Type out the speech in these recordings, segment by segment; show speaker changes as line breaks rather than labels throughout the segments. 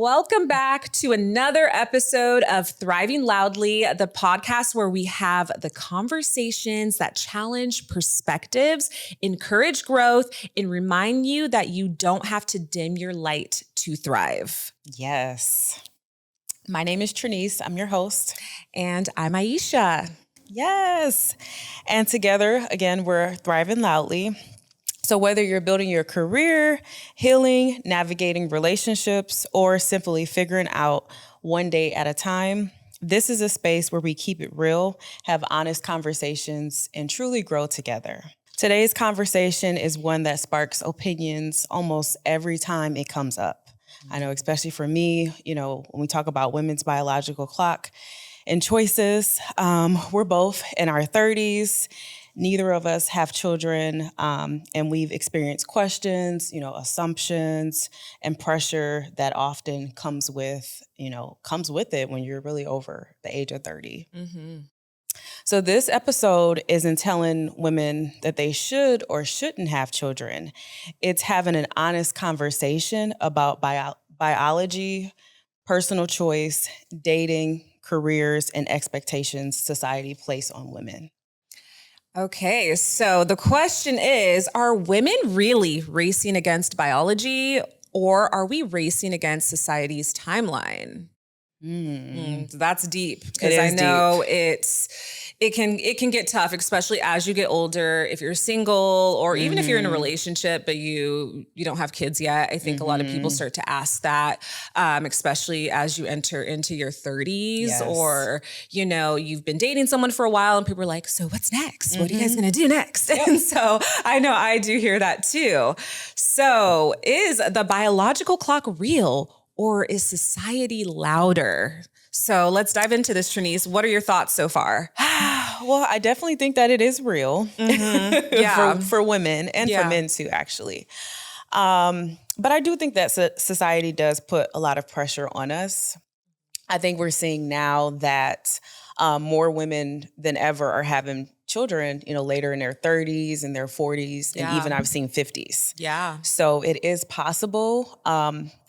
Welcome back to another episode of Thriving Loudly, the podcast where we have the conversations that challenge perspectives, encourage growth, and remind you that you don't have to dim your light to thrive.
Yes. My name is Trinice. I'm your host.
And I'm Aisha.
Yes. And together, again, we're Thriving Loudly. So whether you're building your career, healing, navigating relationships, or simply figuring out one day at a time, this is a space where we keep it real, have honest conversations, and truly grow together. Today's conversation is one that sparks opinions almost every time it comes up. I know, especially for me, when we talk about women's biological clock and choices, we're both in our 30s. Neither of us have children, and we've experienced questions, assumptions, and pressure that often comes with it when you're really over the age of 30. Mm-hmm. So this episode isn't telling women that they should or shouldn't have children. It's having an honest conversation about biology, personal choice, dating, careers, and expectations society place on women.
Okay, so the question is, are women really racing against biology, or are we racing against society's timeline? That's deep, because I know it can get tough, especially as you get older. If you're single, or even if you're in a relationship but you don't have kids yet, I think a lot of people start to ask that, especially as you enter into your 30s, or you've been dating someone for a while, and people are like, "So what's next? What are you guys gonna do next?" Yep. And so I know I do hear that too. So is the biological clock real? Or is society louder? So let's dive into this, Trinice. What are your thoughts so far?
Well, I definitely think that it is real for women and for men too, actually. But I do think that society does put a lot of pressure on us. I think we're seeing now that more women than ever are having children, later in their 30s and their 40s, and even I've seen 50s. Yeah. So it is possible.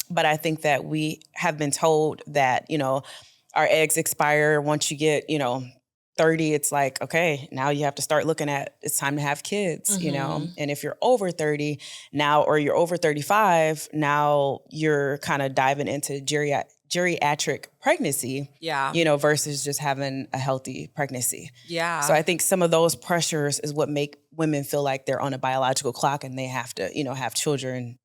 But I think that we have been told that, our eggs expire once you get, 30. It's like, okay, now you have to start looking at, it's time to have kids, and if you're over 30 now, or you're over 35, now you're kind of diving into geriatric pregnancy, versus just having a healthy pregnancy. Yeah. So I think some of those pressures is what make women feel like they're on a biological clock and they have to, have children.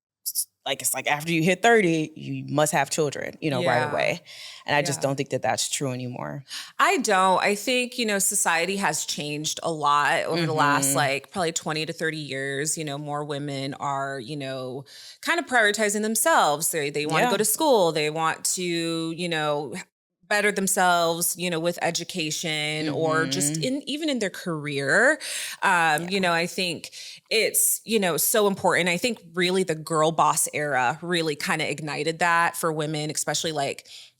It's like after you hit 30, you must have children, right away. And I just don't think that that's true anymore.
I don't. I think, society has changed a lot over the last, probably 20 to 30 years. More women are, kind of prioritizing themselves. They want to go to school. They want to, better themselves, with education, or just even in their career. I think it's, so important. I think really the girl boss era really kind of ignited that for women, especially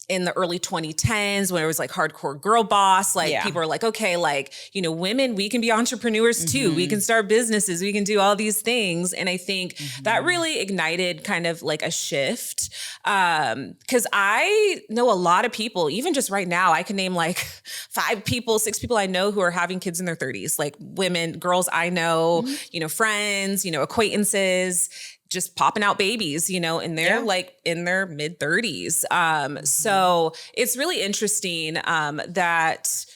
in the early 2010s when it was hardcore girl boss, people are like, okay, women, we can be entrepreneurs too. We can start businesses. We can do all these things. And I think that really ignited kind of a shift. Cause I know a lot of people, even just right now, I can name 6 people I know who are having kids in their 30s, women, girls I know, friends, acquaintances, just popping out babies, and they're in their mid 30s. So it's really interesting that,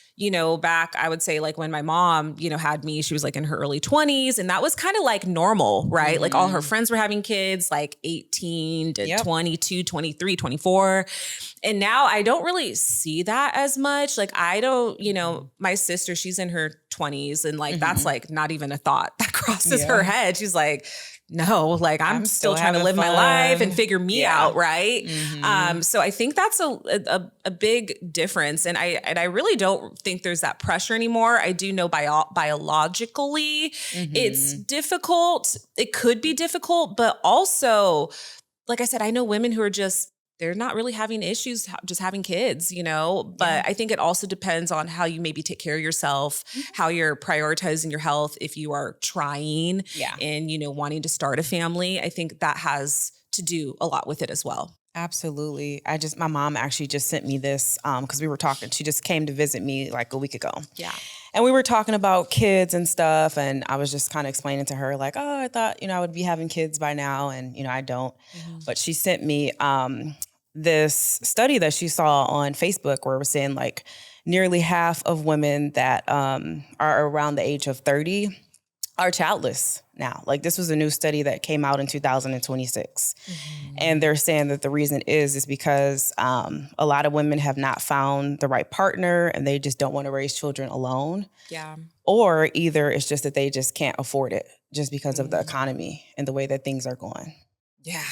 back, I would say when my mom, had me, she was in her early 20s, and that was kind of normal, right? All her friends were having kids, 18 to 22, 23, 24. And now I don't really see that as much. I don't, my sister, she's in her 20s, and that's not even a thought that crosses her head. She's like, no, I'm still trying to live my life and figure me out, right? So I think that's a big difference, and I really don't think there's that pressure anymore. I do know biologically it's difficult. It could be difficult, but also, like I said, I know women who are they're not really having issues just having kids, but I think it also depends on how you maybe take care of yourself, how you're prioritizing your health. If you are trying and, wanting to start a family, I think that has to do a lot with it as well.
Absolutely. My mom actually just sent me this because we were talking. She just came to visit me like a week ago.
Yeah.
And we were talking about kids and stuff. And I was just kind of explaining to her like, oh, I thought, I would be having kids by now. And, I don't.
Mm-hmm.
But she sent me this study that she saw on Facebook where it was saying like nearly half of women that are around the age of 30 are childless now. Like this was a new study that came out in 2026. Mm-hmm. And they're saying that the reason is because a lot of women have not found the right partner and they just don't want to raise children alone.
Yeah.
Or either it's just that they just can't afford it just because of the economy and the way that things are going.
Yeah.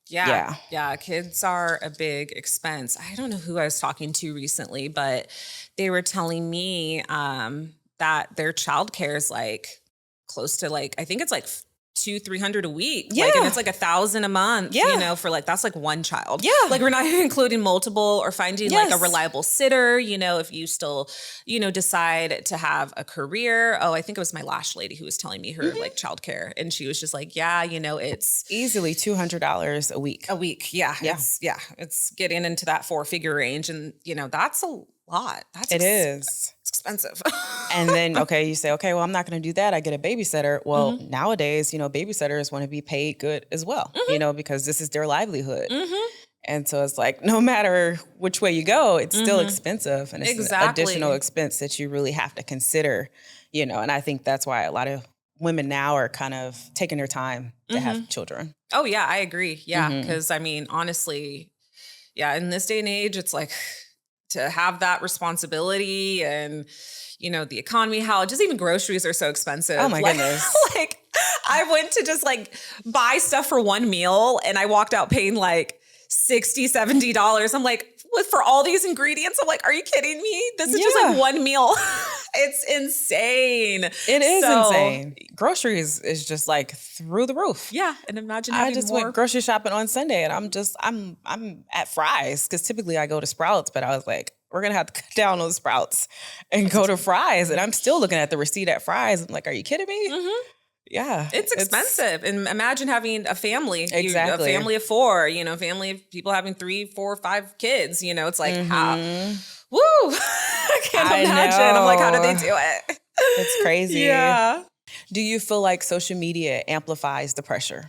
Yeah. Kids are a big expense. I don't know who I was talking to recently, but they were telling me that their childcare is like close to like, I think it's like $200-300 a week.
Yeah.
Like, and it's like $1,000 a month, for like, that's like one child.
Yeah.
Like we're not even including multiple or finding like a reliable sitter, if you still, decide to have a career. Oh, I think it was my lash lady who was telling me her like childcare. And she was just like, it's
easily $200 a week.
A week. Yeah. It's getting into that 4-figure range. And, that's a lot.
It is.
It's expensive.
And then, you say, well, I'm not going to do that. I get a babysitter. Well, nowadays, babysitters want to be paid good as well, because this is their livelihood. And so it's like, no matter which way you go, it's still expensive. And it's an additional expense that you really have to consider, and I think that's why a lot of women now are kind of taking their time to have children.
Oh, yeah, I agree. Yeah. Because honestly, in this day and age, it's like, to have that responsibility and, the economy, how just even groceries are so expensive.
Oh my goodness.
Like I went to just like buy stuff for one meal and I walked out paying like $60-70. I'm like, for all these ingredients, I'm like, are you kidding me? This is just like one meal. It's insane.
It is insane. Groceries is just like through the roof.
Yeah. And imagine having
I just
more.
went grocery shopping on Sunday and I'm at Fry's because typically I go to Sprouts, but I was like, we're going to have to cut down on Sprouts and go to Fry's. And I'm still looking at the receipt at Fry's. I'm like, are you kidding me? Yeah.
It's expensive. And imagine having a family,
exactly.
A family of 4, family of people having 3, 4, 5 kids, it's like, how, woo, I can't imagine. I'm like, how do they do it?
It's crazy.
Yeah.
Do you feel like social media amplifies the pressure?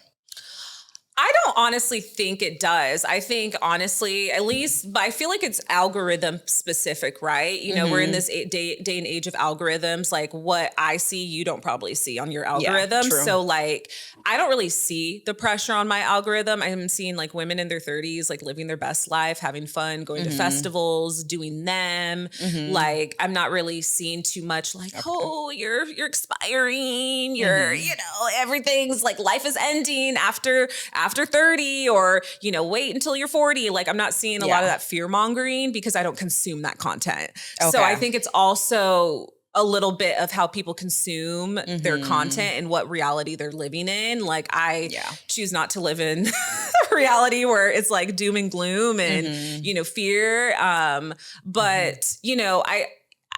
I don't honestly think it does. I think honestly, at least, but I feel like it's algorithm specific, right? We're in this day and age of algorithms. Like what I see, you don't probably see on your algorithm.
Yeah,
so like, I don't really see the pressure on my algorithm. I'm seeing like women in their 30s, like living their best life, having fun, going to festivals, doing them. Like, I'm not really seeing too much like, oh, you're expiring. You're, everything's like life is ending after 30 or, wait until you're 40. Like I'm not seeing a lot of that fear mongering because I don't consume that content. Okay. So I think it's also a little bit of how people consume their content and what reality they're living in. Like I choose not to live in reality where it's like doom and gloom and, fear. But,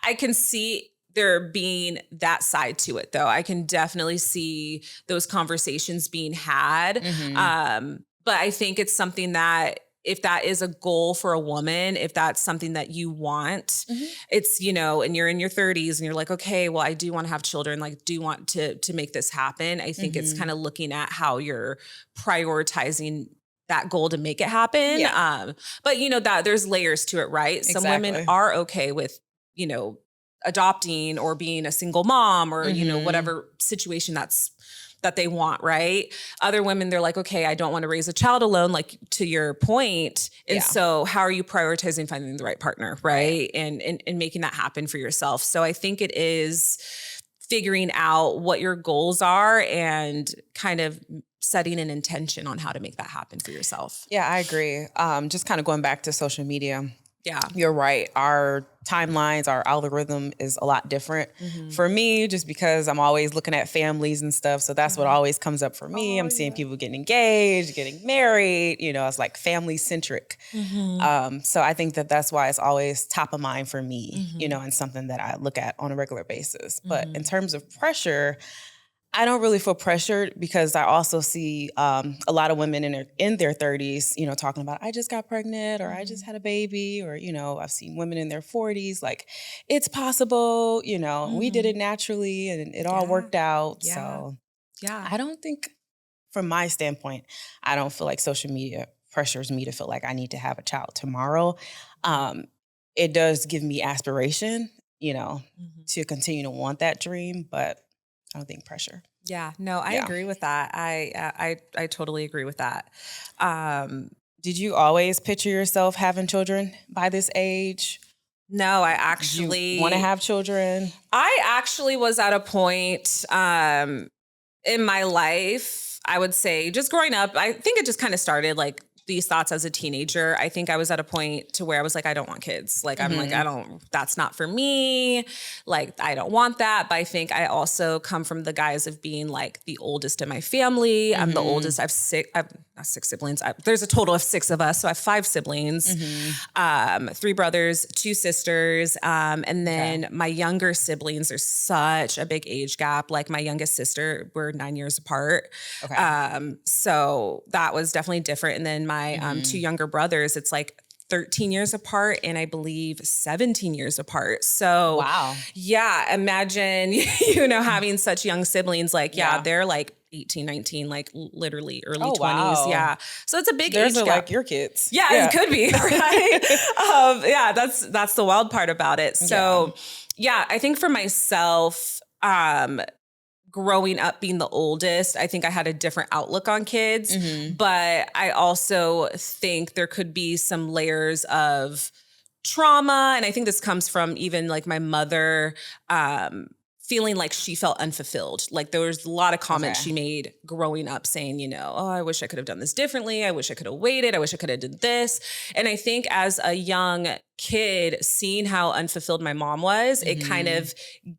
I can see there being that side to it though. I can definitely see those conversations being had. But I think it's something that if that is a goal for a woman, if that's something that you want, it's, and you're in your 30s and you're like, okay, well, I do want to have children, like do want to make this happen. I think it's kind of looking at how you're prioritizing that goal to make it happen. Yeah. But that there's layers to it, right? Exactly. Some women are okay with, adopting or being a single mom or, whatever situation that they want, right? Other women, they're like, okay, I don't want to raise a child alone, like to your point. And so how are you prioritizing finding the right partner, right? And making that happen for yourself. So I think it is figuring out what your goals are and kind of setting an intention on how to make that happen for yourself.
Yeah, I agree. Just kind of going back to social media.
Yeah.
You're right. Our timelines, our algorithm is a lot different for me, just because I'm always looking at families and stuff. So that's what always comes up for me. I'm seeing people getting engaged, getting married, it's like family centric. So I think that that's why it's always top of mind for me, and something that I look at on a regular basis. But in terms of pressure, I don't really feel pressured because I also see a lot of women in their 30s, talking about, I just got pregnant or I just had a baby, or, I've seen women in their 40s, like, it's possible, we did it naturally and it all worked out.
Yeah.
So
Yeah.
I don't think, from my standpoint, I don't feel like social media pressures me to feel like I need to have a child tomorrow. It does give me aspiration, to continue to want that dream, but I don't think pressure.
Yeah, no, I agree with that. I totally agree with that.
Did you always picture yourself having children by this age?
No, I
Did
actually
you want to have children?
I actually was at a point in my life, I would say, just growing up. I think it just kind of started like these thoughts as a teenager. I think I was at a point to where I was like, I don't want kids. Like, I'm like, that's not for me. Like, I don't want that. But I think I also come from the guise of being like the oldest in my family. I'm the oldest. I have not six siblings. There's a total of 6 of us. So I have 5 siblings, 3 brothers, 2 sisters. And then my younger siblings, there's such a big age gap. Like my youngest sister, we're 9 years apart. So that was definitely different. And then my 2 younger brothers, it's like 13 years apart and I believe 17 years apart. So
wow.
Yeah, imagine, having such young siblings, like, they're like 18, 19, like literally early 20s.
Wow.
Yeah. So it's a big
Theirs
age
are
gap.
like your kids.
Yeah, it could be, right? That's the wild part about it. So I think for myself, growing up being the oldest, I think I had a different outlook on kids, but I also think there could be some layers of trauma. And I think this comes from even like my mother, feeling like she felt unfulfilled. Like there was a lot of comments she made growing up saying, oh, I wish I could have done this differently. I wish I could have waited. I wish I could have did this. And I think as a young kid, seeing how unfulfilled my mom was, it kind of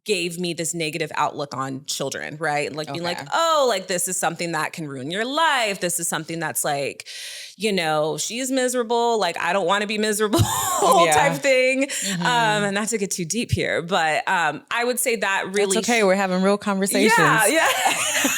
gave me this negative outlook on children, right? Like being like, oh, like this is something that can ruin your life. This is something that's like, she's miserable. Like, I don't want to be miserable type thing. And not to get too deep here, but I would say that really—
It's okay. We're having real conversations.
Yeah.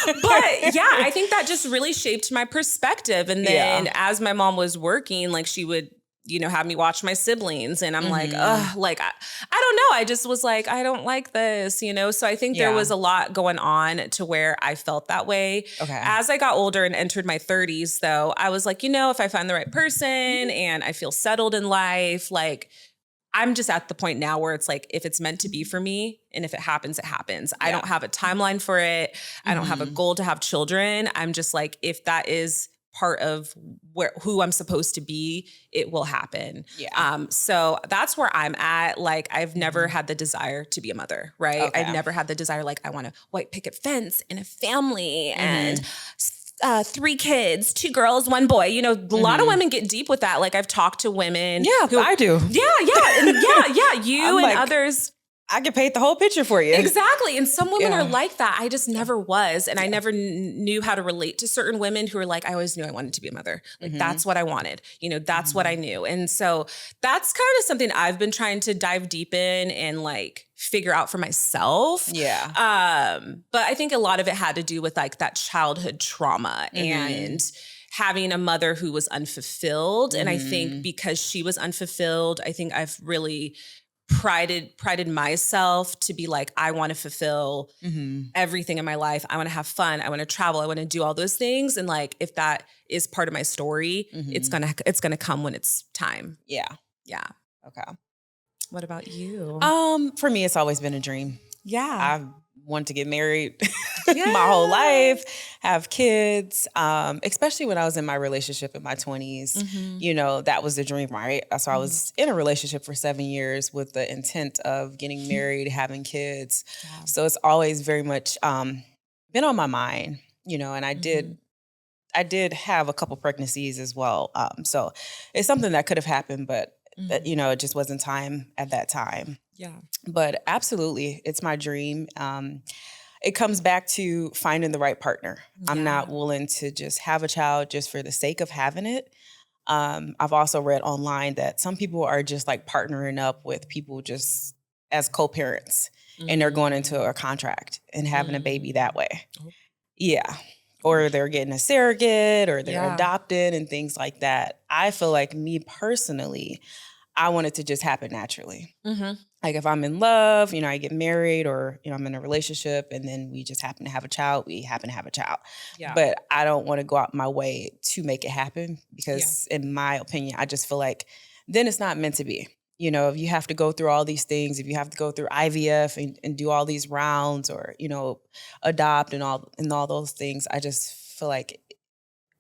But I think that just really shaped my perspective. And then as my mom was working, like she would, have me watch my siblings and I'm like, ugh, like, I don't know. I just was like, I don't like this, So I think there was a lot going on to where I felt that way. As I got older and entered my 30s though, I was like, if I find the right person and I feel settled in life, like I'm just at the point now where it's like, if it's meant to be for me and if it happens, it happens. I don't have a timeline for it. I don't have a goal to have children. I'm just like, if that is part of who I'm supposed to be, it will happen. So that's where I'm at. Like, I've never had the desire to be a mother, right? I've never had the desire, like, I want a white picket fence and a family and 3 kids, 2 girls, 1 boy. A lot of women get deep with that. Like, I've talked to women.
Yeah, I do.
And you and others.
I can paint the whole picture for you.
Exactly. And some women are like that. I just never was. And I never knew how to relate to certain women who are like, I always knew I wanted to be a mother. Like, that's what I wanted. That's what I knew. And so that's kind of something I've been trying to dive deep in and like figure out for myself. But I think a lot of it had to do with like that childhood trauma and having a mother who was unfulfilled. And I think because she was unfulfilled, I think I've really prided myself to be like, I want to fulfill everything in my life. I want to have fun. I want to travel. I want to do all those things. And like, if that is part of my story, it's gonna come when it's time. Yeah.
Okay.
What about you?
For me, it's always been a dream.
Yeah.
I've wanted to get married my whole life, have kids, especially when I was in my relationship in my 20s. That was the dream, right? So I was in a relationship for 7 years with the intent of getting married, having kids. So it's always very much been on my mind, and I did have a couple pregnancies as well. So it's something that could have happened, but it just wasn't time at that time. But absolutely, it's my dream. It comes back to finding the right partner. I'm not willing to just have a child just for the sake of having it. I've also read online that some people are just like partnering up with people just as co-parents. and they're going into a contract and having a baby that way.
Oh.
Yeah. Or they're getting a surrogate or they're
Yeah.
adopted and things like that. I feel like me personally, I want it to just happen naturally. Like if I'm in love, I get married or, I'm in a relationship and then we just happen to have a child, we happen to have a child.
Yeah.
But I don't want to go out my way to make it happen because in my opinion, I just feel like then it's not meant to be. If you have to go through all these things, if you have to go through IVF and do all these rounds or, adopt and all those things, I just feel like,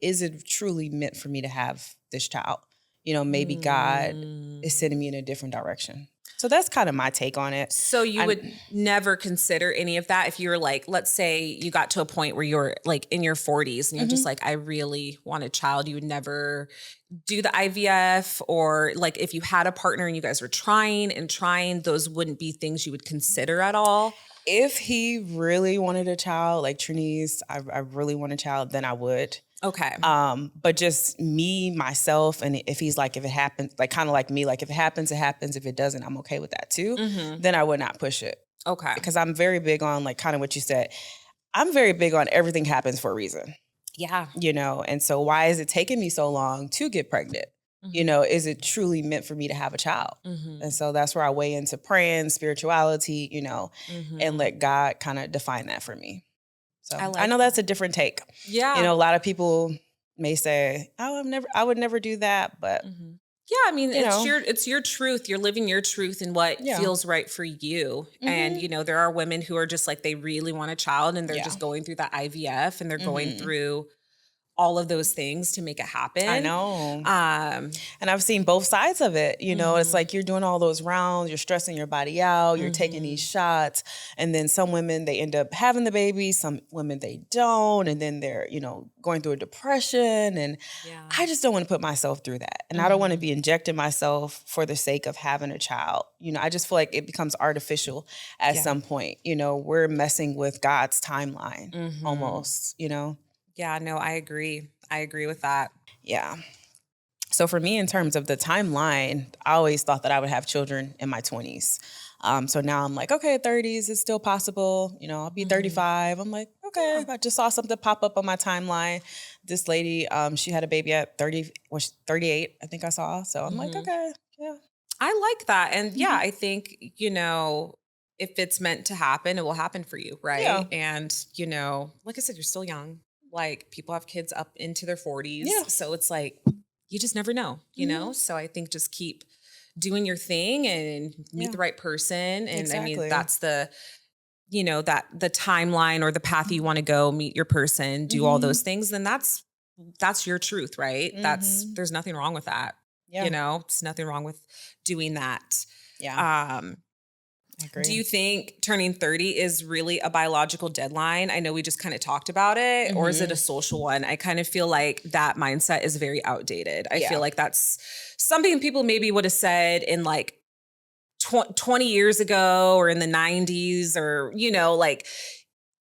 is it truly meant for me to have this child? Maybe God is sending me in a different direction. So that's kind of my take on it.
So you would never consider any of that if you were like, let's say you got to a point where you're like in your 40s and you're just like, I really want a child. You would never do the IVF, or like if you had a partner and you guys were trying, those wouldn't be things you would consider at all?
If he really wanted a child, like Trinise, I really want a child, then I would.
Okay.
But just me, myself, and if he's like, if it happens, like kind of like me, like if it happens, it happens. If it doesn't, I'm okay with that too. Then I would not push it.
Okay.
Because I'm very big on like kind of what you said. I'm very big on everything happens for a reason.
Yeah.
And so why is it taking me so long to get pregnant? Is it truly meant for me to have a child? And so that's where I weigh into praying, spirituality, and let God kind of define that for me. So I know that's a different take.
Yeah.
A lot of people may say, "Oh, I would never do that," but
yeah, I mean, it's your truth. You're living your truth and what feels right for you. And there are women who are just like they really want a child and they're just going through that IVF and they're going through all of those things to make it happen.
I know. And I've seen both sides of it. It's like you're doing all those rounds, you're stressing your body out, you're taking these shots. And then some women, they end up having the baby. Some women, they don't. And then they're, going through a depression. And I just don't want to put myself through that. And I don't want to be injecting myself for the sake of having a child. I just feel like it becomes artificial at some point. We're messing with God's timeline almost,
Yeah, no, I agree. I agree with that.
Yeah. So for me, in terms of the timeline, I always thought that I would have children in my 20s. So now I'm like, okay, 30s is still possible. I'll be 35. I'm like, okay, I just saw something pop up on my timeline. This lady, she had a baby at 38, I think I saw. So I'm like, okay, yeah.
I like that. And yeah, I think, if it's meant to happen, it will happen for you, right?
Yeah.
And, like I said, you're still young. Like people have kids up into their 40s.
Yeah.
So it's like, you just never know, So I think just keep doing your thing and meet the right person. And
Exactly.
I mean, that's the, the timeline or the path you want to go, meet your person, do all those things. Then that's your truth, right? There's nothing wrong with that.
Yeah.
It's nothing wrong with doing that.
Yeah. I agree.
Do you think turning 30 is really a biological deadline? I know we just kind of talked about it, or is it a social one? I kind of feel like that mindset is very outdated. I feel like that's something people maybe would have said in like 20 years ago or in the 90s or,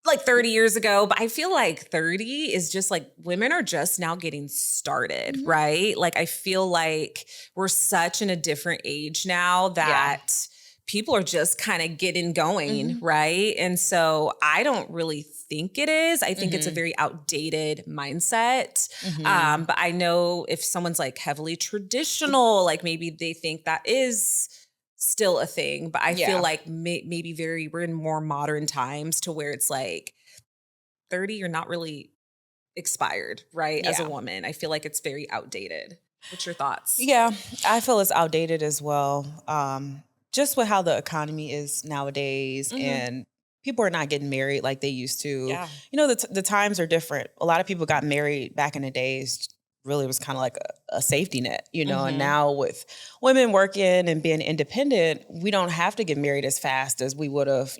like 30 years ago. But I feel like 30 is just like women are just now getting started, right? Like I feel like we're such in a different age now that people are just kind of getting going, right? And so I don't really think it is. I think it's a very outdated mindset. But I know if someone's like heavily traditional, like maybe they think that is still a thing. But I feel like maybe we're in more modern times to where it's like 30, you're not really expired, right? As a woman, I feel like it's very outdated. What's your thoughts?
Yeah, I feel it's outdated as well. Just with how the economy is nowadays and people are not getting married like they used to.
Yeah.
The times are different. A lot of people got married back in the days, really was kind of like a safety net, and now with women working and being independent, we don't have to get married as fast as we would have,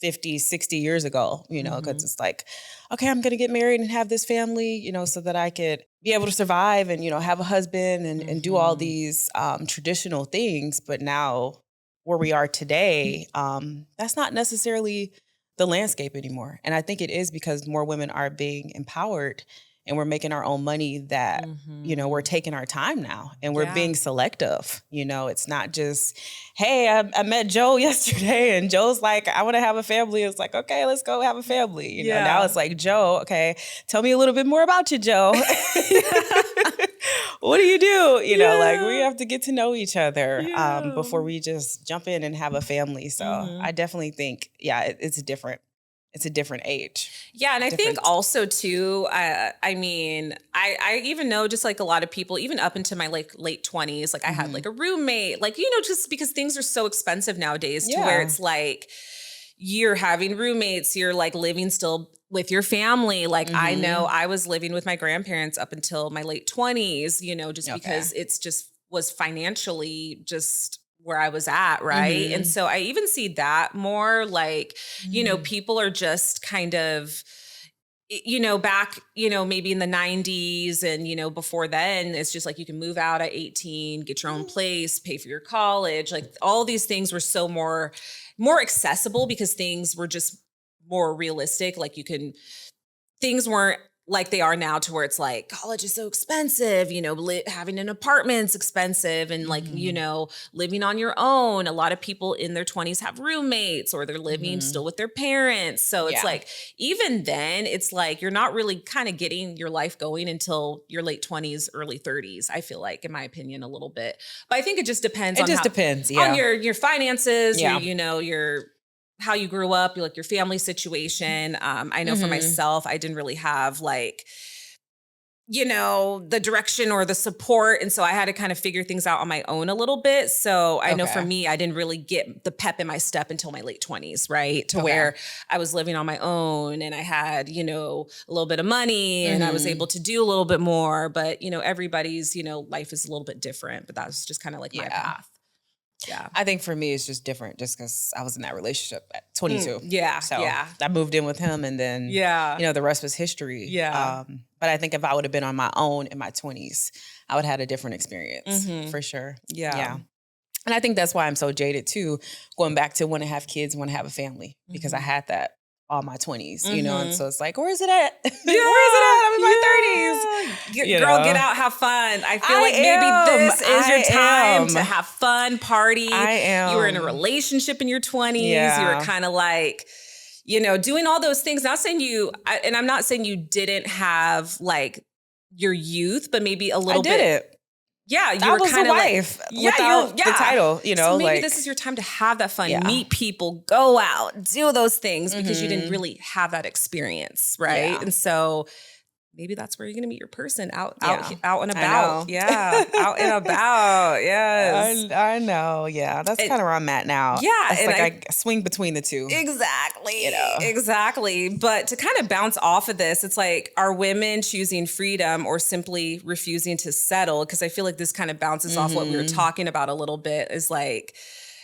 50, 60 years ago, because it's like, okay, I'm going to get married and have this family, so that I could be able to survive and, have a husband and do all these traditional things. But now where we are today, that's not necessarily the landscape anymore. And I think it is because more women are being empowered and we're making our own money that, we're taking our time now and we're being selective. It's not just, hey, I met Joe yesterday and Joe's like, I want to have a family. It's like, okay, let's go have a family. Now it's like, Joe, okay, tell me a little bit more about you, Joe. What do you do? Like we have to get to know each other before we just jump in and have a family. So I definitely think, it's different. It's a different age.
Yeah. And I think also too, I mean, I even know just like a lot of people, even up into my like late 20s, like I had like a roommate, like, just because things are so expensive nowadays to where it's like you're having roommates, you're like living still with your family. Like I know I was living with my grandparents up until my late 20s, just because it's just was financially just where I was at. Right. And so I even see that more like, people are just kind of, back, maybe in the 90s and, before then, it's just like you can move out at 18, get your own place, pay for your college. Like all these things were so more accessible because things were just more realistic. Like things weren't like they are now to where it's like college is so expensive, having an apartment's expensive and like, living on your own. A lot of people in their 20s have roommates or they're living still with their parents. So it's like, even then it's like, you're not really kind of getting your life going until your late 20s, early 30s. I feel like, in my opinion, a little bit, but I think it just depends on your finances, your how you grew up, your family situation. I know for myself, I didn't really have like, the direction or the support. And so I had to kind of figure things out on my own a little bit. So I know for me, I didn't really get the pep in my step until my late 20s, right? To where I was living on my own and I had, a little bit of money and I was able to do a little bit more. But, everybody's, life is a little bit different. But that was just kind of like my path. Yeah.
I think for me, it's just different just because I was in that relationship at 22. So
I
moved in with him and then, the rest was history.
Yeah.
But I think if I would have been on my own in my 20s, I would have had a different experience for sure. Yeah. And I think that's why I'm so jaded too, going back to want to have kids, want to have a family, because I had that all my 20s, and so it's like, where is it at? Where is it at? I'm in my 30s.
Girl, get out, have fun. I feel like maybe this is your time to have fun, party. You were in a relationship in your 20s. You were kind of like, doing all those things. Not saying and I'm not saying you didn't have like your youth, but maybe a little bit.
I did it.
Yeah,
you were kind of wife without the title,
So maybe this is your time to have that fun, meet people, go out, do those things because you didn't really have that experience, right? Yeah. And so maybe that's where you're going to meet your person out and about. Yeah, out and about. Yes,
I know. Yeah, that's kind of where I'm at now.
Yeah,
it's like I swing between the two.
Exactly. Exactly. But to kind of bounce off of this, it's like, are women choosing freedom or simply refusing to settle? Because I feel like this kind of bounces off what we were talking about a little bit. Is like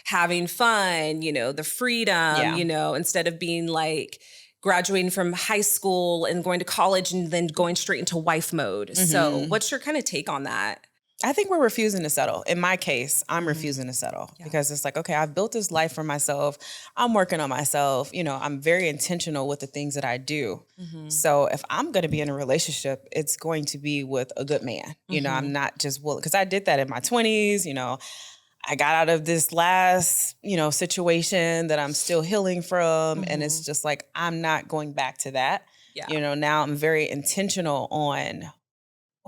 having fun. The freedom. Instead of being like graduating from high school and going to college and then going straight into wife mode. So what's your kind of take on that?
I think we're refusing to settle. In my case, I'm refusing to settle because it's like, okay, I've built this life for myself. I'm working on myself. I'm very intentional with the things that I do. So if I'm going to be in a relationship, it's going to be with a good man. I'm not just because I did that in my 20s, I got out of this last, situation that I'm still healing from. And it's just like, I'm not going back to that. Yeah. Now I'm very intentional on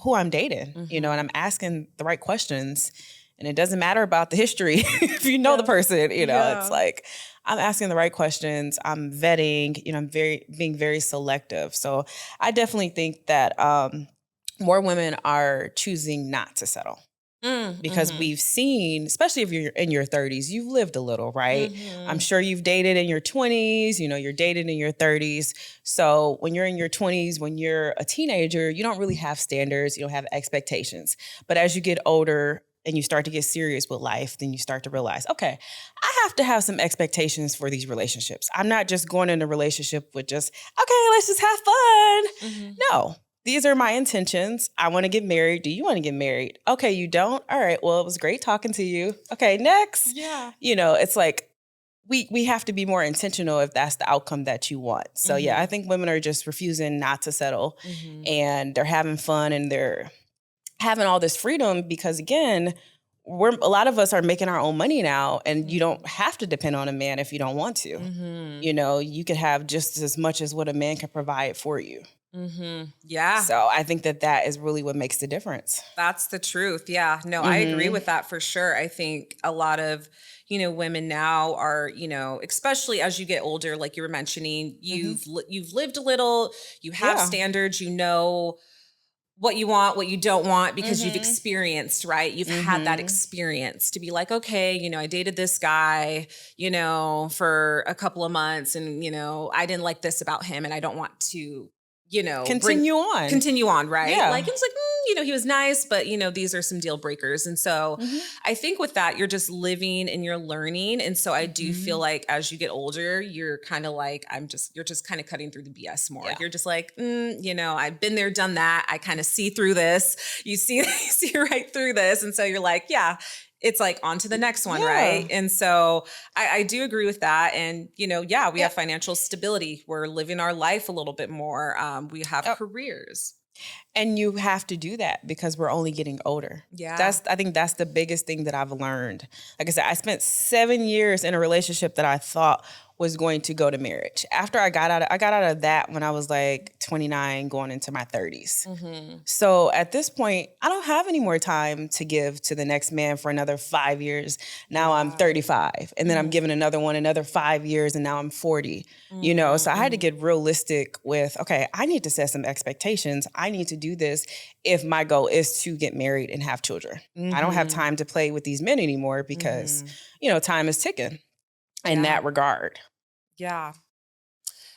who I'm dating, and I'm asking the right questions. And it doesn't matter about the history. If you know the person, it's like, I'm asking the right questions. I'm vetting, I'm being very selective. So I definitely think that more women are choosing not to settle. Because we've seen, especially if you're in your 30s, you've lived a little, right? I'm sure you've dated in your 20s, you're dated in your 30s. So when you're in your 20s, when you're a teenager, you don't really have standards, you don't have expectations. But as you get older and you start to get serious with life, then you start to realize, okay, I have to have some expectations for these relationships. I'm not just going in a relationship with just, okay, let's just have fun. No. These are my intentions. I want to get married. Do you want to get married? Okay, you don't? All right, well, it was great talking to you. Okay, next.
Yeah.
It's like we have to be more intentional if that's the outcome that you want. So yeah, I think women are just refusing not to settle, and they're having fun and they're having all this freedom because, again, a lot of us are making our own money now, and you don't have to depend on a man if you don't want to. You know, you could have just as much as what a man can provide for you.
Yeah.
So I think that is really what makes the difference.
That's the truth. Yeah. No, I agree with that for sure. I think a lot of, women now are, especially as you get older, like you were mentioning, you've lived a little, you have
Yeah.
standards, you know what you want, what you don't want, because you've experienced, right? You've had that experience to be like, okay, I dated this guy, for a couple of months, and, I didn't like this about him, and I don't want to,
Continue on.
right?
Yeah.
Like, it was like, he was nice, but, these are some deal breakers. And so I think with that, you're just living and you're learning. And so I do feel like as you get older, you're kind of like, you're just kind of cutting through the BS more.
Yeah.
You're just like, I've been there, done that. I kind of see through this. You see right through this. And so you're like, yeah, it's like on to the next one, right? And so I do agree with that. And, we have financial stability. We're living our life a little bit more. We have careers.
And you have to do that because we're only getting older.
Yeah.
I think that's the biggest thing that I've learned. Like I said, I spent 7 years in a relationship that I thought was going to go to marriage. After I got out of that when I was like 29, going into my 30s. So at this point, I don't have any more time to give to the next man for another 5 years. Now I'm 35, and then I'm giving another one another 5 years, and now I'm 40. So I had to get realistic with, okay, I need to set some expectations. I need to do this if my goal is to get married and have children. I don't have time to play with these men anymore because, time is ticking in that regard.
Yeah.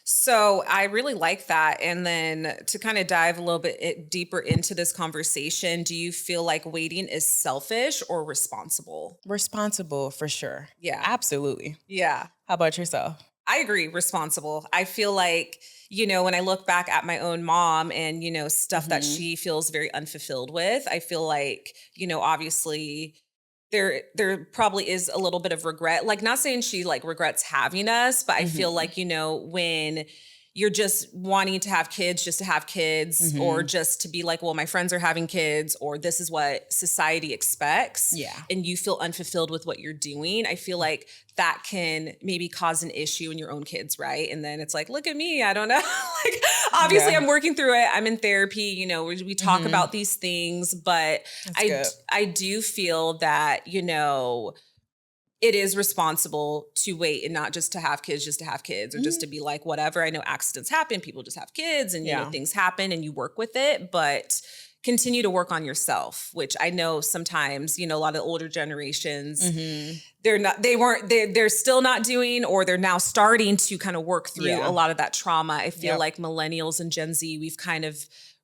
So I really like that. And then to kind of dive a little bit deeper into this conversation, do you feel like waiting is selfish or responsible?
Responsible for sure.
Yeah.
Absolutely.
Yeah.
How about yourself?
I agree. Responsible. I feel like, when I look back at my own mom and, stuff that she feels very unfulfilled with, I feel like, obviously there probably is a little bit of regret. Like, not saying she like regrets having us, but I feel like, when you're just wanting to have kids just to have kids, or just to be like, well, my friends are having kids, or this is what society expects.
Yeah.
And you feel unfulfilled with what you're doing. I feel like that can maybe cause an issue in your own kids, right? And then it's like, look at me, I don't know. Like, obviously I'm working through it. I'm in therapy, we talk about these things, but I do feel that, it is responsible to wait and not just to have kids, or just to be like, whatever. I know accidents happen. People just have kids, and things happen, and you work with it, but continue to work on yourself, which I know sometimes, a lot of older generations, they're still not doing, or they're now starting to kind of work through a lot of that trauma. I feel like millennials and Gen Z, we've kind of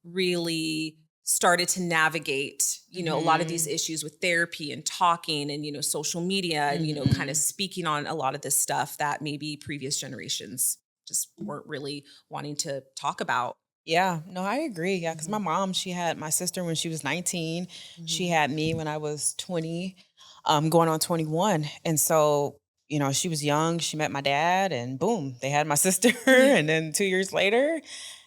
really started to navigate, a lot of these issues with therapy and talking and, social media and, kind of speaking on a lot of this stuff that maybe previous generations just weren't really wanting to talk about.
Yeah, no, I agree. Yeah, because my mom, she had my sister when she was 19. She had me when I was 20, going on 21. And so, she was young. She met my dad, and boom, they had my sister. And then 2 years later,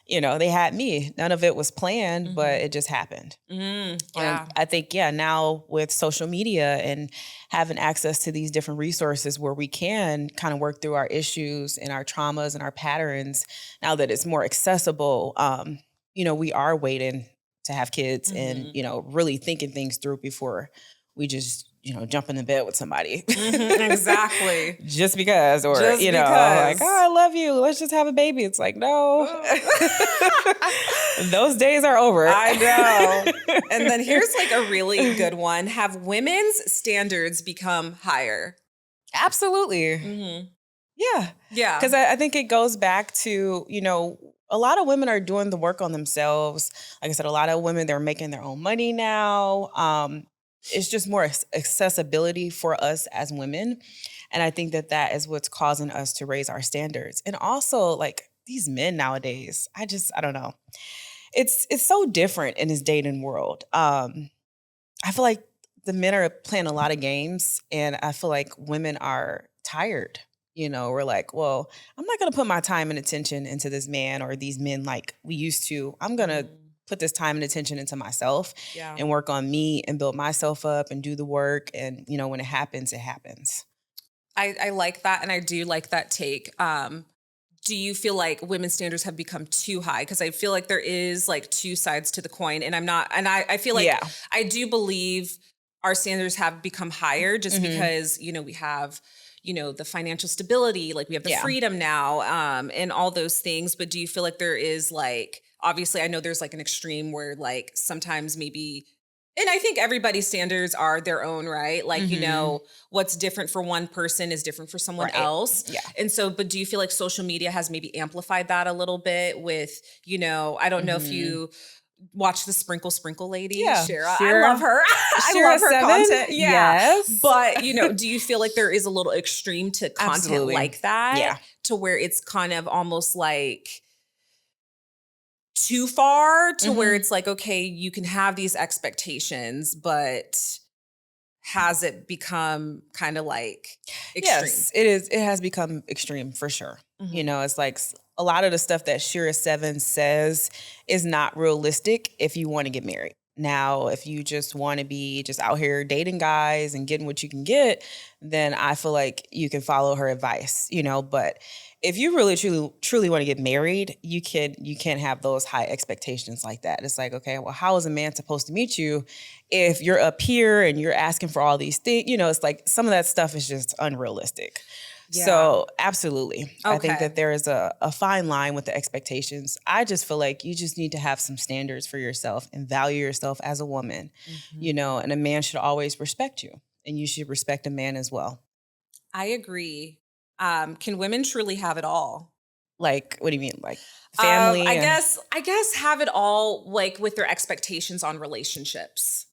they had me. None of it was planned, but it just happened.
Yeah.
And I think, now with social media and having access to these different resources where we can kind of work through our issues and our traumas and our patterns, now that it's more accessible, we are waiting to have kids and, really thinking things through before we just, jump in the bed with somebody.
Exactly.
Just because, or,
Just
like,
because.
oh, I love you. Let's just have a baby. It's like, no. Those days are over.
I know. And then here's like a really good one. Have women's standards become higher?
Absolutely. Yeah.
Yeah.
Because I think it goes back to, a lot of women are doing the work on themselves. Like I said, a lot of women, they're making their own money now. It's just more accessibility for us as women. And I think that is what's causing us to raise our standards. And also, like, these men nowadays, I don't know. It's so different in this dating world. I feel like the men are playing a lot of games, and I feel like women are tired. You know, we're like, well, I'm not going to put my time and attention into this man or these men like we used to. I'm going to put this time and attention into myself
Yeah.
and work on me and build myself up and do the work. And, you know, when it happens, it happens.
I like that. And I do like that take. Do you feel like women's standards have become too high? Because I feel like there is like two sides to the coin. And I feel like I do believe our standards have become higher just because, you know, we have, you know, the financial stability, like we have the freedom now, and all those things. But do you feel like there is like, obviously I know there's like an extreme where like sometimes maybe, and I think everybody's standards are their own, right? Like, you know, what's different for one person is different for someone else.
Yeah.
And so, but do you feel like social media has maybe amplified that a little bit with, you know, I don't know if you watch the Sprinkle lady, Shira. I love her. I love her
7?
content. Yeah.
Yes.
But, you know, do you feel like there is a little extreme to content like that?
Yeah.
To where it's kind of almost like too far to where it's like, okay, you can have these expectations, but has it become kind of like extreme?
Yes, it is. It has become extreme for sure. You know, it's like a lot of the stuff that Shira 7 says is not realistic if you want to get married. Now, if you just want to be just out here dating guys and getting what you can get, then I feel like you can follow her advice, you know, but if you really truly want to get married, you can't have those high expectations like that. It's like, okay, well, how is a man supposed to meet you if you're up here and you're asking for all these things? You know, it's like some of that stuff is just unrealistic. Yeah. So absolutely. Okay. I think that there is a fine line with the expectations. I just feel like you just need to have some standards for yourself and value yourself as a woman, you know, and a man should always respect you and you should respect a man as well.
I agree. Can women truly have it all?
Like, what do you mean? Like family?
I guess have it all like with their expectations on relationships.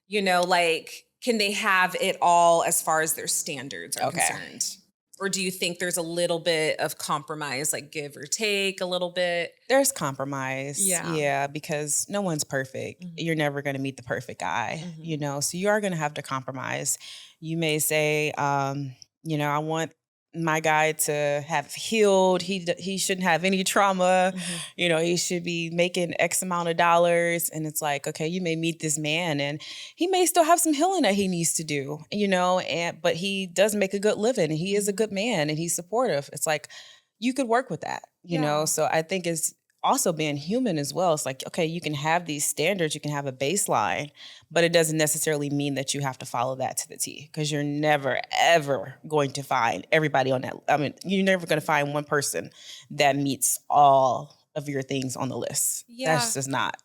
You know, like can they have it all as far as their standards are concerned? Or do you think there's a little bit of compromise, like give or take a little bit?
There's compromise. Yeah, because no one's perfect. You're never going to meet the perfect guy, you know, so you are going to have to compromise. You may say, you know, I want my guy to have healed. He shouldn't have any trauma. You know, he should be making X amount of dollars. And it's like, okay, you may meet this man and he may still have some healing that he needs to do, you know, but he does make a good living and he is a good man and he's supportive. It's like, you could work with that, you know? So I think it's also being human as well. It's like, okay, you can have these standards, you can have a baseline, but it doesn't necessarily mean that you have to follow that to the T because you're never, ever going to find everybody on that. I mean, you're never going to find one person that meets all of your things on the list. Yeah. That's just not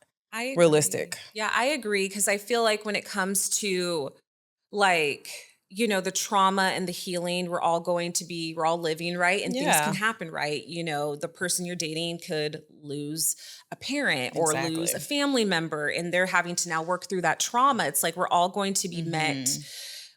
realistic.
Yeah, I agree. Because I feel like when it comes to like, you know, the trauma and the healing, we're all living, right? And things can happen, right? You know, the person you're dating could lose a parent or lose a family member and they're having to now work through that trauma. It's like we're all going to be met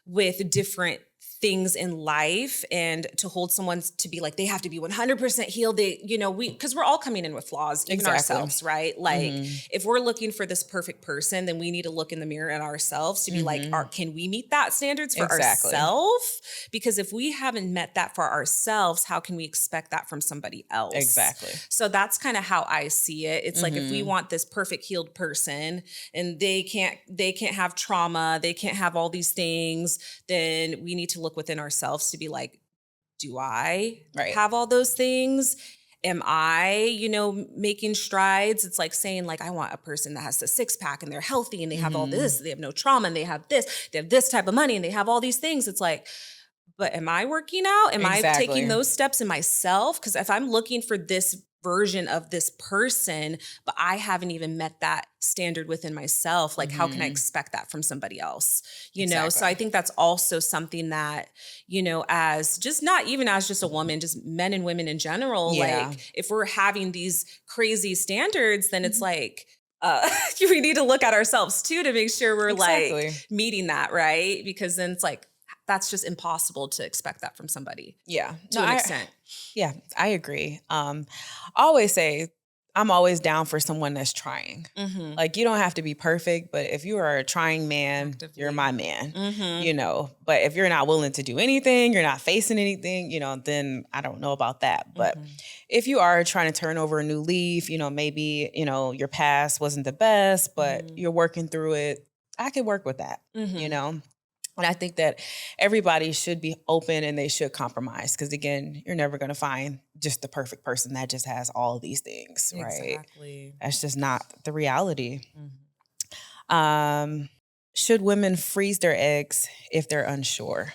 with different things in life, and to hold someone to be like, they have to be 100% healed. They, you know, because we're all coming in with flaws, even ourselves, right? Like if we're looking for this perfect person, then we need to look in the mirror at ourselves to be like, can we meet that standards for ourselves? Because if we haven't met that for ourselves, how can we expect that from somebody else?
Exactly.
So that's kind of how I see it. It's like, if we want this perfect healed person and they can't have trauma, they can't have all these things, then we need to look within ourselves to be like, do I have all those things? Am I, you know, making strides? It's like saying like, I want a person that has the 6-pack and they're healthy and they have all this, they have no trauma and they have this type of money and they have all these things. It's like, but am I working out? Am I taking those steps in myself? Because if I'm looking for this version of this person, but I haven't even met that standard within myself, like how can I expect that from somebody else? You know? So I think that's also something that, you know, as just not even as just a woman, just men and women in general, like if we're having these crazy standards, then it's like, we need to look at ourselves too, to make sure we're like meeting that, right? Because then it's like, that's just impossible to expect that from somebody.
Yeah.
To an extent.
Yeah, I agree. I always say I'm always down for someone that's trying.
Mm-hmm.
Like, you don't have to be perfect, but if you are a trying man,
Actively.
you're my man,
Mm-hmm.
you know. But if you're not willing to do anything, you're not facing anything, you know, then I don't know about that. But if you are trying to turn over a new leaf, you know, maybe, you know, your past wasn't the best, but you're working through it, I can work with that, you know. And I think that everybody should be open and they should compromise because, again, you're never going to find just the perfect person that just has all these things, right?
Exactly.
That's just not the reality.
Mm-hmm.
Should women freeze their eggs if they're unsure?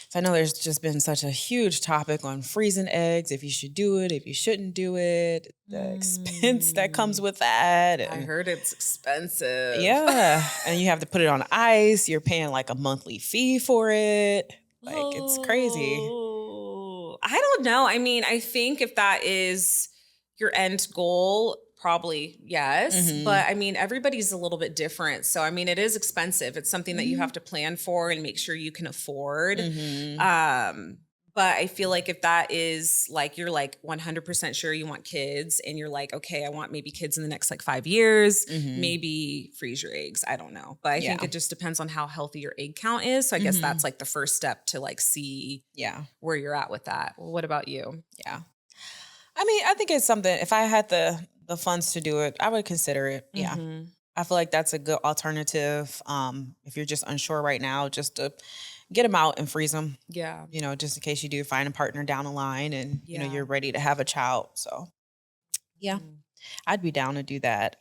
So I know there's just been such a huge topic on freezing eggs, if you should do it, if you shouldn't do it, the expense that comes with that.
I heard it's expensive.
Yeah. And you have to put it on ice. You're paying like a monthly fee for it. Like, it's crazy.
I don't know. I mean, I think if that is your end goal, probably yes. But I mean, everybody's a little bit different. So, I mean, it is expensive. It's something that you have to plan for and make sure you can afford. But I feel like if that is like, you're like 100% sure you want kids and you're like, okay, I want maybe kids in the next like 5 years, maybe freeze your eggs. I don't know. But I think it just depends on how healthy your egg count is. So I guess that's like the first step to like see where you're at with that. Well, what about you?
Yeah. I mean, I think it's something, if I had the funds to do it, I would consider it. Yeah. I feel like that's a good alternative. If you're just unsure right now, just to get them out and freeze them.
Yeah.
You know, just in case you do find a partner down the line and, you know, you're ready to have a child. So, yeah, I'd be down to do that.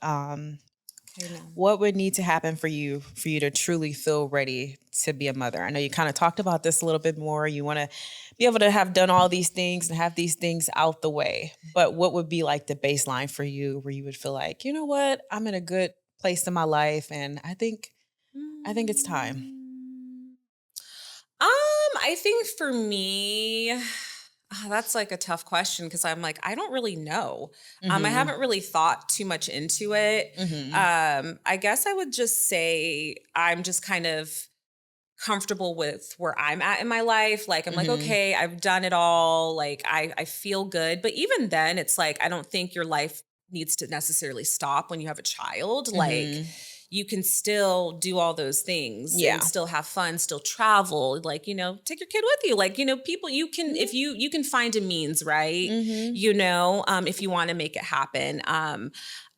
What would need to happen for you to truly feel ready to be a mother? I know you kind of talked about this a little bit more. You want to be able to have done all these things and have these things out the way. But what would be like the baseline for you where you would feel like, you know what, I'm in a good place in my life and I think it's time.
I think for me, that's like a tough question because I'm like, I don't really know. I haven't really thought too much into it. I guess I would just say I'm just kind of comfortable with where I'm at in my life. Like, I'm like, okay, I've done it all. Like, I feel good. But even then, it's like, I don't think your life needs to necessarily stop when you have a child. Like, you can still do all those things and still have fun, still travel, like, you know, take your kid with you. Like, you know, people, you can, if you can find a means, right? You know, if you want to make it happen.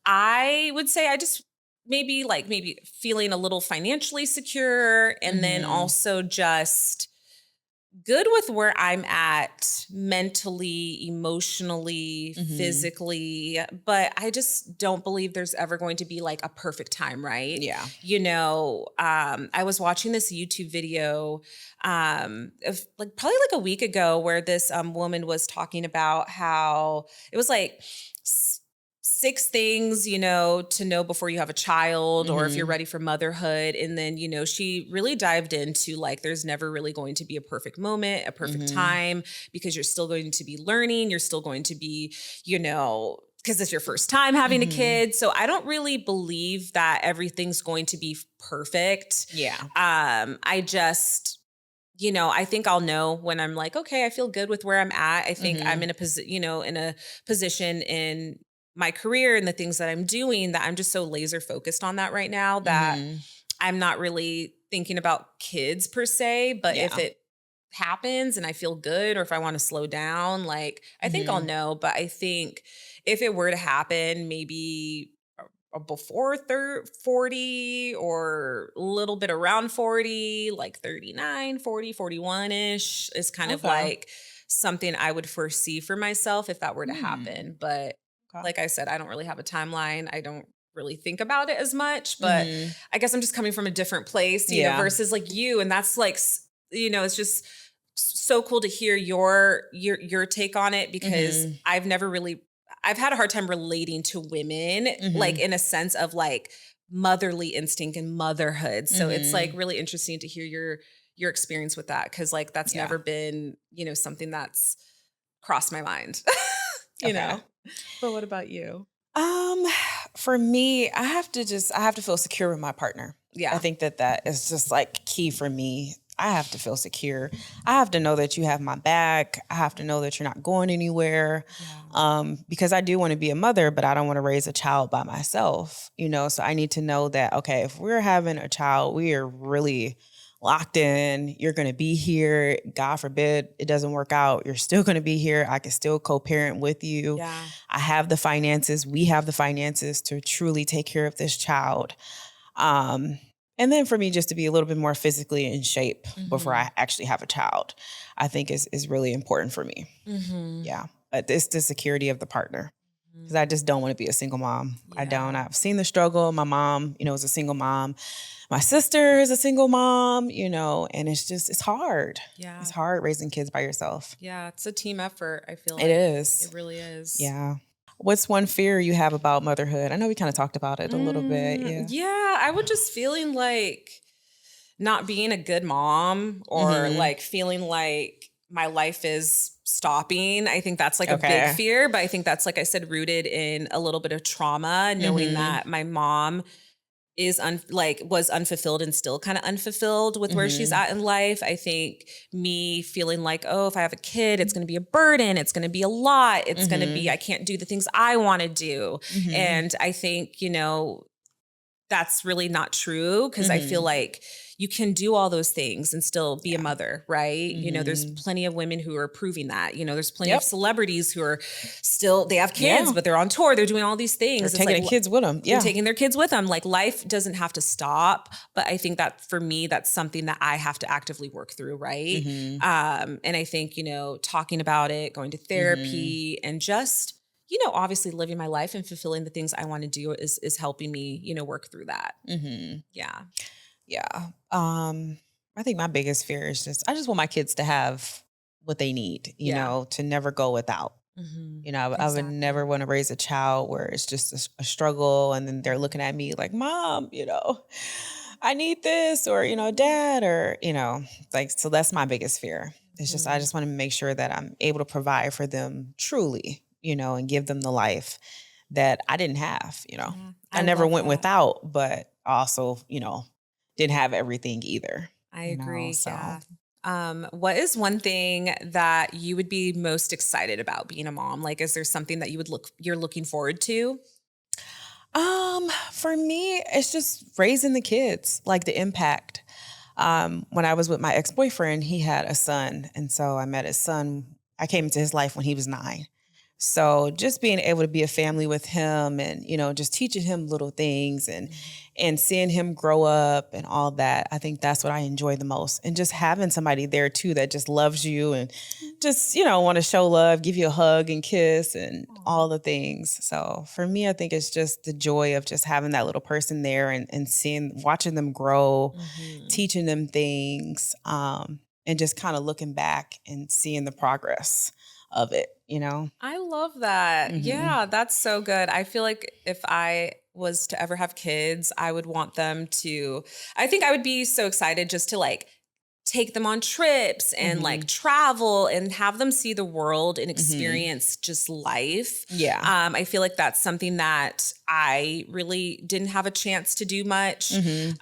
I would say I just maybe feeling a little financially secure and then also just good with where I'm at mentally, emotionally, physically, but I just don't believe there's ever going to be like a perfect time, right?
Yeah.
You know, I was watching this YouTube video of like probably like a week ago where this woman was talking about how it was like 6 things, you know, to know before you have a child or if you're ready for motherhood. And then, you know, she really dived into like, there's never really going to be a perfect moment, a perfect time, because you're still going to be learning. You're still going to be, you know, because it's your first time having a kid. So I don't really believe that everything's going to be perfect.
Yeah.
I just, you know, I think I'll know when I'm like, okay, I feel good with where I'm at. I think I'm in a position in my career and the things that I'm doing that I'm just so laser focused on that right now that I'm not really thinking about kids per se, but if it happens and I feel good or if I want to slow down, like I think I'll know. But I think if it were to happen, maybe before 40 or a little bit around 40, like 39, 40, 41-ish is kind of like something I would foresee for myself if that were to happen. But like I said, I don't really have a timeline. I don't really think about it as much, but I guess I'm just coming from a different place, you know, versus like you. And that's like, you know, it's just so cool to hear your take on it because I've had a hard time relating to women, like in a sense of like motherly instinct and motherhood. So it's like really interesting to hear your experience with that. Cause like, that's never been, you know, something that's crossed my mind, you know? But what about you?
For me, I have to feel secure with my partner.
Yeah.
I think that is just like key for me. I have to feel secure. I have to know that you have my back. I have to know that you're not going anywhere. Because I do want to be a mother, but I don't want to raise a child by myself, so I need to know that, okay, if we're having a child, we are really locked in. You're going to be here. God forbid it doesn't work out. You're still going to be here. I can still co-parent with you.
Yeah.
I have the finances. We have the finances to truly take care of this child. And then for me, just to be a little bit more physically in shape before I actually have a child, I think is really important for me. Yeah. But it's the security of the partner. Because I just don't want to be a single mom. I don't. I've seen the struggle. My mom, is a single mom. My sister is a single mom, and it's hard.
Yeah.
It's hard raising kids by yourself.
Yeah. It's a team effort, I feel like.
It is.
It really is.
Yeah. What's one fear you have about motherhood? I know we kind of talked about it a little bit. Yeah.
Yeah. I would just feeling like not being a good mom or like feeling like my life is stopping. I think that's like a big fear, but I think that's, like I said, rooted in a little bit of trauma, knowing that my mom was unfulfilled and still kind of unfulfilled with where she's at in life. I think me feeling like, oh, if I have a kid, it's going to be a burden. It's going to be a lot. It's going to be, I can't do the things I want to do. And I think, that's really not true, because I feel like you can do all those things and still be a mother, right? There's plenty of women who are proving that. There's plenty of celebrities who are still, they have kids, but they're on tour. They're doing all these things.
They're taking their kids with them. Yeah.
Taking their kids with them. Like, life doesn't have to stop. But I think that for me, that's something that I have to actively work through, right? And I think, talking about it, going to therapy, and just, obviously living my life and fulfilling the things I want to do is helping me, work through that. Yeah.
Yeah. I think my biggest fear is I just want my kids to have what they need, to never go without. I would never want to raise a child where it's just a struggle, and then they're looking at me like, Mom, I need this, or, Dad, or, so that's my biggest fear. It's just, I just want to make sure that I'm able to provide for them truly, and give them the life that I didn't have, I never went without, but also, didn't have everything either.
I agree. Yeah. What is one thing that you would be most excited about being a mom? Like, is there something that you're looking forward to?
For me, it's just raising the kids, like the impact. When I was with my ex-boyfriend, he had a son. And so I met his son. I came into his life when he was 9. So just being able to be a family with him and, just teaching him little things and seeing him grow up and all that, I think that's what I enjoy the most. And just having somebody there too that just loves you and just, want to show love, give you a hug and kiss and all the things. So for me, I think it's just the joy of just having that little person there and watching them grow, teaching them things, and just kind of looking back and seeing the progress of it,
I love that. Yeah, that's so good. I feel like if I was to ever have kids, I would want them to, I think I would be so excited just to like take them on trips and like travel and have them see the world and experience just life.
Yeah.
I feel like that's something that I really didn't have a chance to do much. And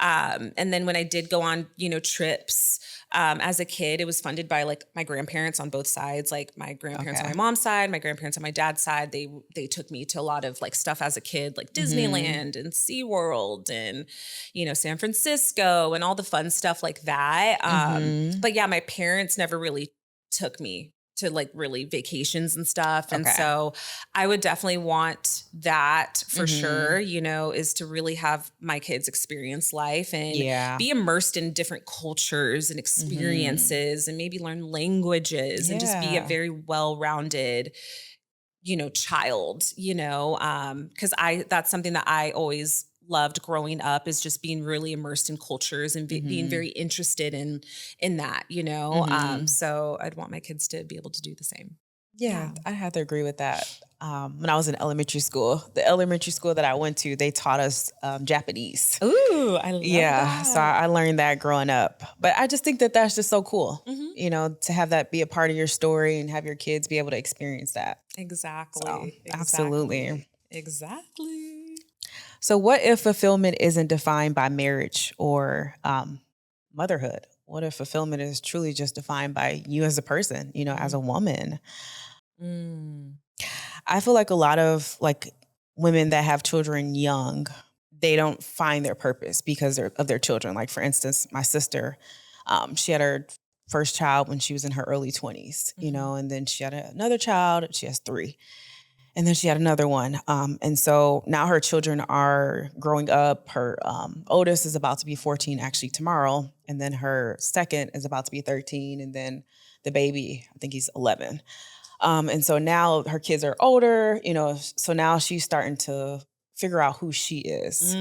then when I did go on, trips, as a kid, it was funded by like my grandparents on both sides, like my grandparents on my mom's side, my grandparents on my dad's side. They took me to a lot of like stuff as a kid, like Disneyland and SeaWorld and, San Francisco and all the fun stuff like that. But yeah, my parents never really took me to like really vacations and stuff. And so I would definitely want that for sure, is to really have my kids experience life and be immersed in different cultures and experiences and maybe learn languages and just be a very well-rounded, child, because that's something that I always loved growing up, is just being really immersed in cultures and being very interested in that, so I'd want my kids to be able to do the same.
Yeah, I have to agree with that. When I was in elementary school, the elementary school that I went to, they taught us Japanese.
Ooh, I love that.
So I learned that growing up. But I just think that that's just so cool, to have that be a part of your story and have your kids be able to experience that.
Exactly.
So, absolutely.
Exactly. So
what if fulfillment isn't defined by marriage or motherhood? what if fulfillment is truly just defined by you as a person, as a woman?
Mm.
I feel like a lot of like women that have children young, they don't find their purpose because of their children. Like for instance, my sister, she had her first child when she was in her early 20s, and then she had another child. She has 3. And then she had another one. And so now her children are growing up. Her oldest is about to be 14 actually tomorrow. And then her second is about to be 13. And then the baby, I think he's 11. And so now her kids are older, so now she's starting to figure out who she is.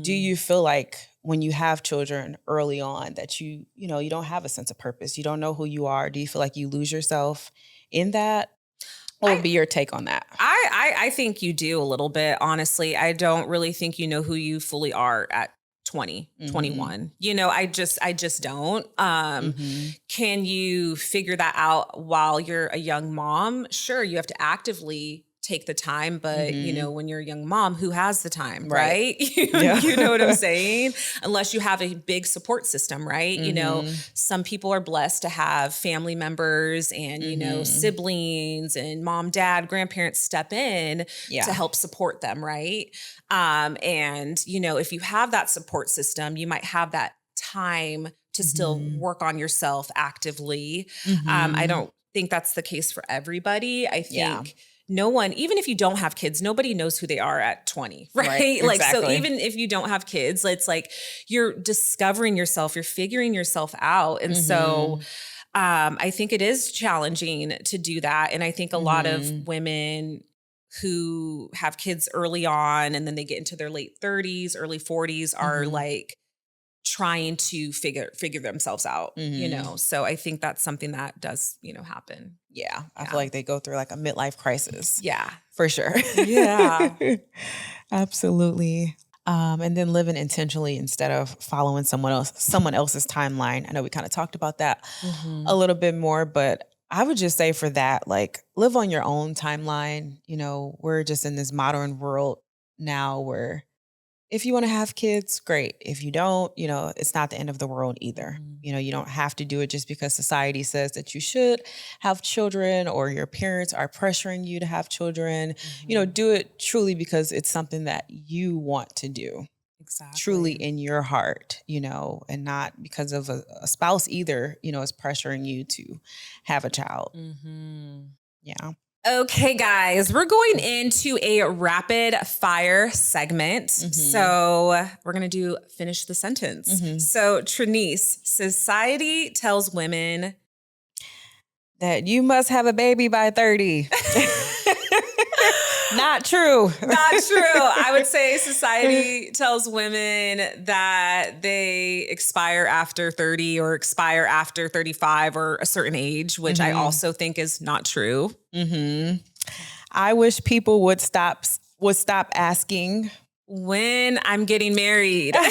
Do you feel like when you have children early on that you don't have a sense of purpose? You don't know who you are. Do you feel like you lose yourself in that? What would be your take on that?
I think you do a little bit, honestly. I don't really think you know who you fully are at 20, 21. I just don't. Can you figure that out while you're a young mom? Sure, you have to actively take the time, but when you're a young mom, who has the time, right? You know what I'm saying? Unless you have a big support system, right? Some people are blessed to have family members and, siblings and mom, dad, grandparents step in to help support them, right? And if you have that support system, you might have that time to still work on yourself actively. I don't think that's the case for everybody. I think no one, even if you don't have kids, nobody knows who they are at 20, right? Like, so even if you don't have kids, it's like you're discovering yourself, you're figuring yourself out. And so I think it is challenging to do that. And I think a lot of women who have kids early on and then they get into their late 30s, early 40s are like trying to figure themselves out, So I think that's something that does, happen.
Yeah. I feel like they go through like a midlife crisis.
Yeah.
For sure.
Yeah.
Absolutely. And then living intentionally instead of following someone else's timeline. I know we kind of talked about that a little bit more, but I would just say for that, like live on your own timeline. We're just in this modern world now where if you want to have kids, great. If you don't, it's not the end of the world either. You don't have to do it just because society says that you should have children or your parents are pressuring you to have children. Do it truly because it's something that you want to do.
Exactly.
Truly in your heart, and not because of a spouse either, is pressuring you to have a child. Yeah.
Okay, guys, we're going into a rapid fire segment. So we're going to finish the sentence. So Trinice, society tells women
that you must have a baby by 30. Not true.
Not true. I would say society tells women that they expire after 30 or expire after 35 or a certain age, which I also think is not true.
I wish people would stop asking
when I'm getting married.
Oh,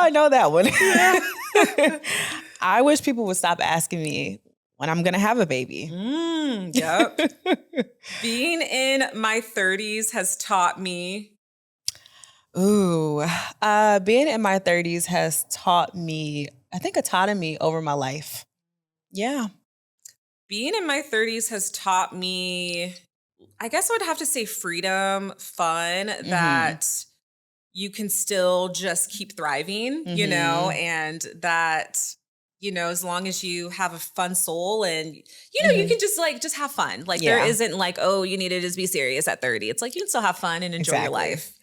I know that one. I wish people would stop asking me when I'm going to have a baby.
Yep. Being in my 30s has taught me.
Being in my 30s has taught me, I think autonomy over my life. Yeah.
Being in my 30s has taught me, I guess I would have to say freedom, fun, that you can still just keep thriving, and that, as long as you have a fun soul and, you can just have fun. Like there isn't like, oh, you need to just be serious at 30. It's like, you can still have fun and enjoy your life.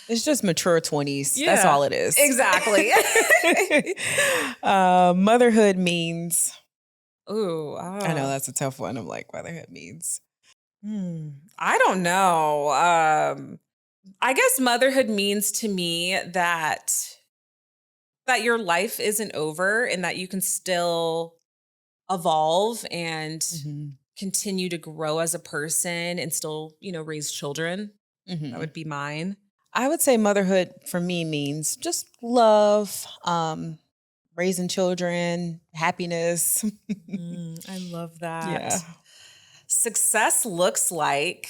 It's just mature 20s. Yeah, that's all it is.
Exactly.
Motherhood means.
Ooh.
I know that's a tough one. I'm like, motherhood means.
I don't know. I guess motherhood means to me that your life isn't over and that you can still evolve and continue to grow as a person and still, raise children. That would be mine.
I would say motherhood for me means just love, raising children, happiness.
I love that.
Yeah.
Success looks like.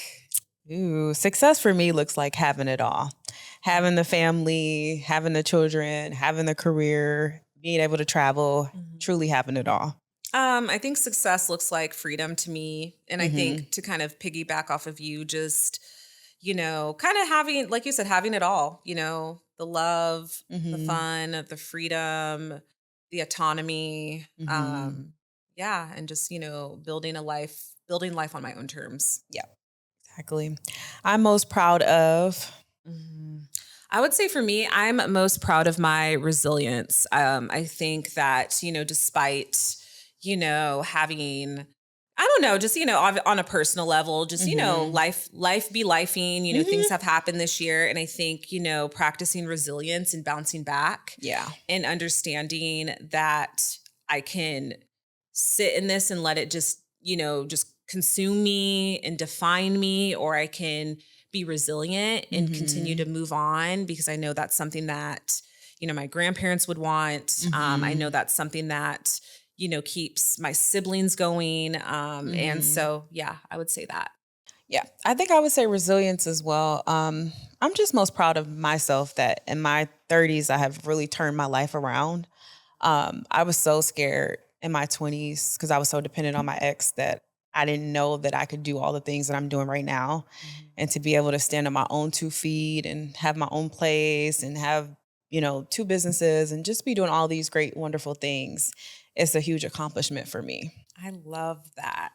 Success for me looks like having it all. having the family, having the children, having the career, being able to travel, truly having it all?
I think success looks like freedom to me. And I think to kind of piggyback off of you, just, kind of having, like you said, having it all, the love, the fun, the freedom, the autonomy. Yeah. And just, building life on my own terms.
Yeah, exactly. I'm most proud of.
I would say for me, I'm most proud of my resilience. I think that, despite, having, I don't know, just, on a personal level, just, life be lifing, things have happened this year. And I think, practicing resilience and bouncing back.
Yeah.
And understanding that I can sit in this and let it just consume me and define me, or I can be resilient and continue to move on, because I know that's something that, my grandparents would want. I know that's something that, keeps my siblings going. And so, yeah, I would say that.
Yeah, I think I would say resilience as well. I'm just most proud of myself that in my 30s, I have really turned my life around. I was so scared in my 20s because I was so dependent on my ex that I didn't know that I could do all the things that I'm doing right now. And to be able to stand on my own 2 feet and have my own place and have, 2 businesses and just be doing all these great, wonderful things, it's a huge accomplishment for me.
I love that.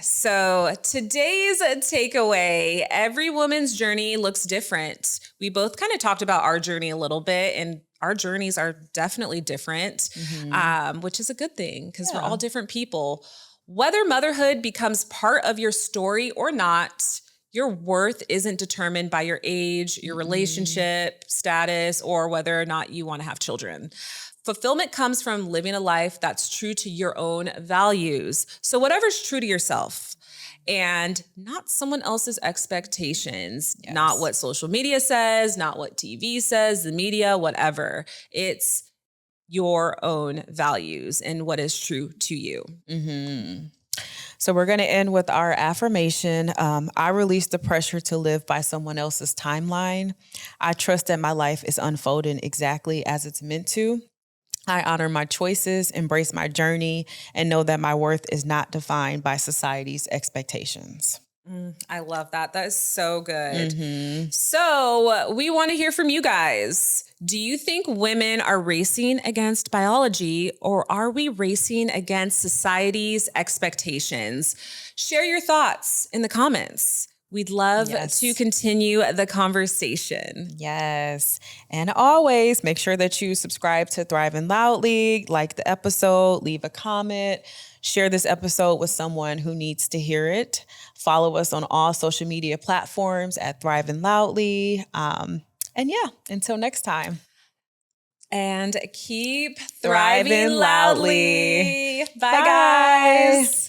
So today's takeaway, every woman's journey looks different. We both kind of talked about our journey a little bit, and our journeys are definitely different, which is a good thing because we're all different people. Whether motherhood becomes part of your story or not, your worth isn't determined by your age, your relationship status, or whether or not you want to have children. Fulfillment comes from living a life that's true to your own values. So whatever's true to yourself and not someone else's expectations, not what social media says, not what TV says, the media, whatever. It's your own values and what is true to you.
So we're going to end with our affirmation. I release the pressure to live by someone else's timeline. I trust that my life is unfolding exactly as it's meant to. I honor my choices, embrace my journey, and know that my worth is not defined by society's expectations.
I love that. That is so good. So we want to hear from you guys. Do you think women are racing against biology, or are we racing against society's expectations? Share your thoughts in the comments. We'd love to continue the conversation.
Yes. And always make sure that you subscribe to Thriving Loudly, like the episode, leave a comment, share this episode with someone who needs to hear it. Follow us on all social media platforms at Thriving Loudly. Until next time.
And keep
Thriving loudly.
Bye, guys.